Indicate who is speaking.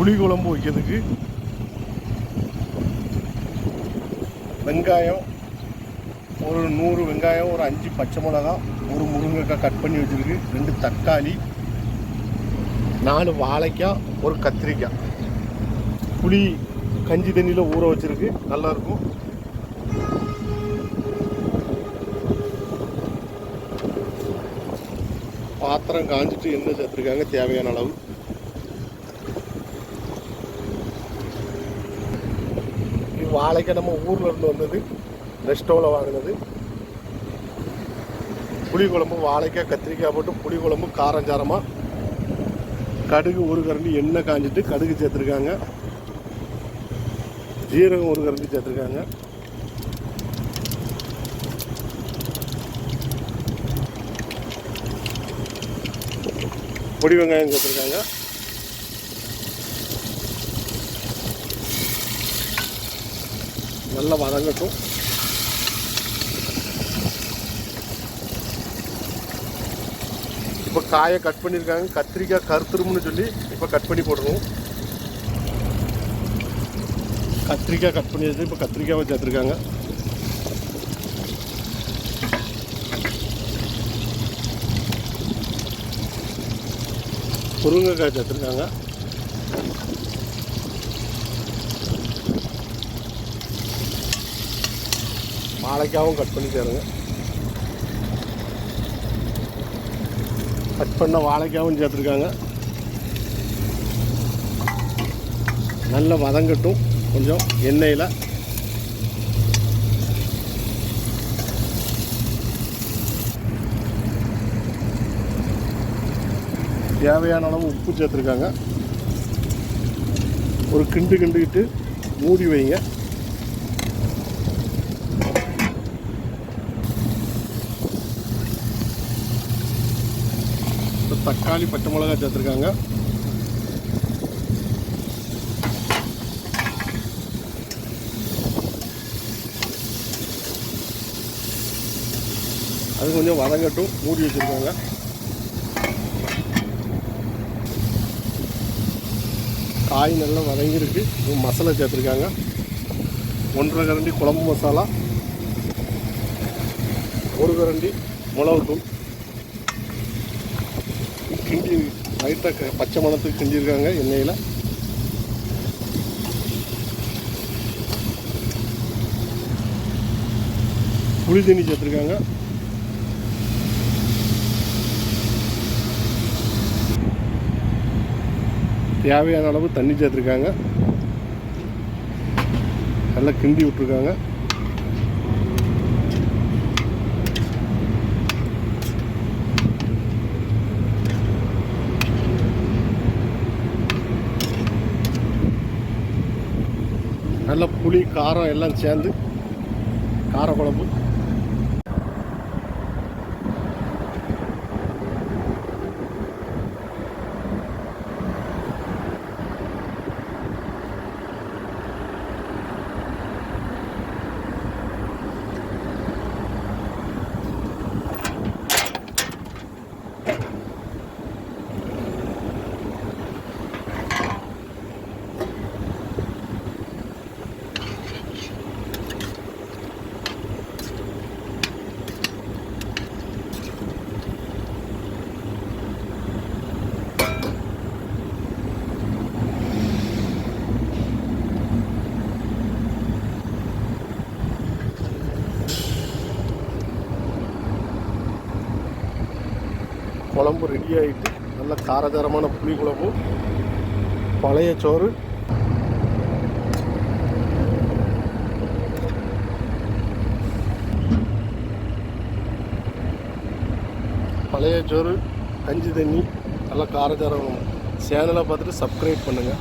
Speaker 1: புளி குழம்பு வைக்கிறதுக்கு வெங்காயம் ஒரு 100 வெங்காயம், ஒரு 5 பச்சை மிளகா, ஒரு முருங்கைக்காய் கட் பண்ணி வச்சுருக்கு, 2 தக்காளி, 4 வாழைக்காய், ஒரு கத்திரிக்காய். புளி கஞ்சி தண்ணியில் ஊற வச்சுருக்கு, நல்லாயிருக்கும். பாத்திரம் காஞ்சிட்டு எண்ணெய் சேர்த்துருக்காங்க தேவையான அளவு. வாழைக்காய் நம்ம ஊரில் இருந்து வந்தது, ரெஸ்டோவில் வாங்கினது. புளி குழம்பு வாழைக்காய் கத்திரிக்காய் போட்டு புளி குழம்பு காரஞ்சாரமாக. கடுகு ஒரு கரண்டி எண்ணெய் காஞ்சிட்டு கடுகு சேர்த்துருக்காங்க, ஜீரகம் ஒரு கரண்டி சேர்த்துருக்காங்க, பொடி வெங்காயம் சேர்த்துருக்காங்க. நல்லா வதங்கட்டும். இப்போ காயை கட் பண்ணியிருக்காங்க, கத்திரிக்காய் கருத்துரும்னு சொல்லி இப்போ கட் பண்ணி போட்டுருவோம். கத்திரிக்காய் கட் பண்ணி வச்சு இப்போ கத்திரிக்காவை சேர்த்துருக்காங்க. முருங்கைக்காய் சேர்த்துருக்காங்க. வாழைக்காவும் கட் பண்ணி சேருங்க. கட் பண்ண வாழைக்காவும் சேர்த்துருக்காங்க. நல்லா வதங்கட்டும் கொஞ்சம் எண்ணெயில். தேவையான அளவு உப்பு சேர்த்துருக்காங்க. ஒரு கிண்டுக்கிட்டு மூடி வைங்க. தக்காளி பச்சை மிளகாய் சேர்த்துருக்காங்க. அது கொஞ்சம் வதங்கட்டும் மூடி வச்சுருக்காங்க. காய் நல்லா வதங்கிருக்கு. மசாலா சேர்த்துருக்காங்க. 1.5 கரண்டி குழம்பு மசாலா, 1 கரண்டி மிளகுத்தூள். கிண்டி லைட்டாக பச்சை மணத்துக்கு கிண்டியிருக்காங்க எண்ணெயில். புளி தண்ணி சேர்த்துருக்காங்க. தேவையான அளவு தண்ணி சேர்த்துருக்காங்க. நல்லா கிண்டி விட்டுருக்காங்க. நல்ல புளி காரம் எல்லாம் சேர்ந்து கார குழம்பு. குழம்பு ரெடி ஆகிட்டு, நல்ல காரசாரமான புளி குழம்பு, பழைய சோறு, கஞ்சி தண்ணி, நல்லா காரசாரம். சேனலை பார்த்துட்டு சப்ஸ்கிரைப் பண்ணுங்கள்.